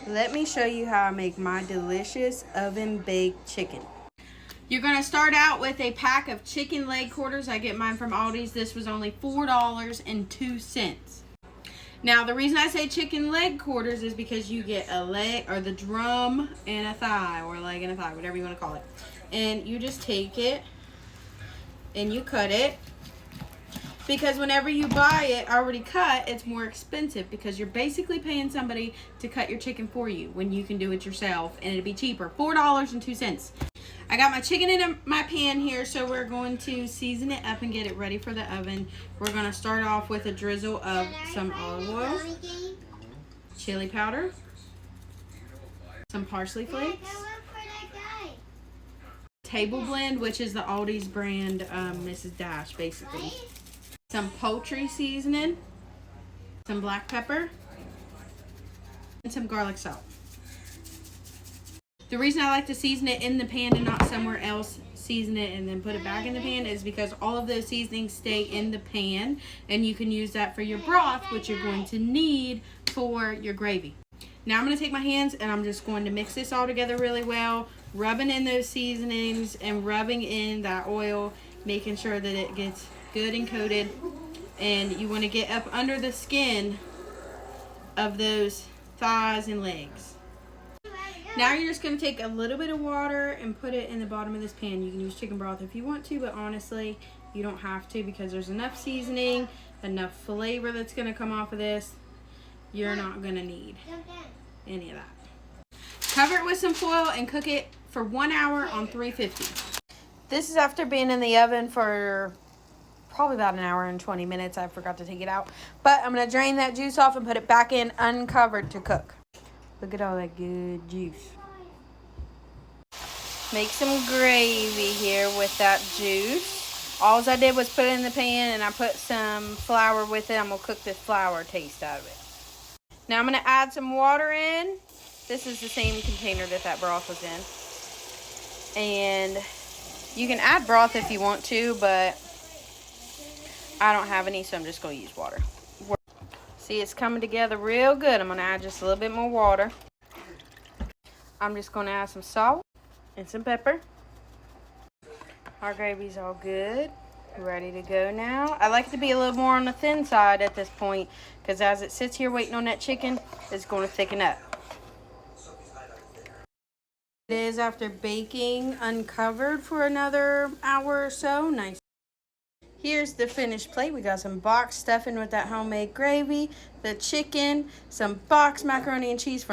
Let me show you how I make my delicious oven baked chicken. You're going to start out with a pack of chicken leg quarters. I get mine from Aldi's. This was only $4.02. Now, the reason I say chicken leg quarters is because you get a leg, or the drum and a thigh, or a leg and a thigh, whatever you want to call it. And you just take it and you cut it. Because whenever you buy it already cut, it's more expensive because you're basically paying somebody to cut your chicken for you when you can do it yourself, and it'd be cheaper. $4.02. I got my chicken in my pan here, so we're going to season it up and get it ready for the oven. We're going to start off with a drizzle of some olive oil, chili powder, some parsley flakes, table blend, which is the Aldi's brand Mrs. Dash, basically. Some poultry seasoning, some black pepper, and some garlic salt. The reason I like to season it in the pan and not somewhere else, season it and then put it back in the pan, is because all of those seasonings stay in the pan, and you can use that for your broth, which you're going to need for your gravy. Now I'm going to take my hands and I'm just going to mix this all together really well, rubbing in those seasonings and rubbing in that oil, making sure that it gets good and coated. And you want to get up under the skin of those thighs and legs. Now you're just going to take a little bit of water and put it in the bottom of this pan. You can use chicken broth if you want to, but honestly you don't have to, because there's enough seasoning, enough flavor that's going to come off of this. You're not going to need any of that. Cover it with some foil and cook it for 1 hour on 350. This is after being in the oven for probably about 1 hour and 20 minutes. I forgot to take it out. But I'm going to drain that juice off and put it back in uncovered to cook. Look at all that good juice. Make some gravy here with that juice. All I did was put it in the pan and I put some flour with it. I'm going to cook the flour taste out of it. Now I'm going to add some water in. This is the same container that broth was in. And you can add broth if you want to, but I don't have any, so I'm just going to use water. See, it's coming together real good. I'm going to add just a little bit more water. I'm just going to add some salt and some pepper. Our gravy's all good. Ready to go now. I like it to be a little more on the thin side at this point, because as it sits here waiting on that chicken, it's going to thicken up. It is after baking uncovered for another hour or so. Nice. Here's the finished plate. We got some box stuffing with that homemade gravy, the chicken, some box macaroni and cheese.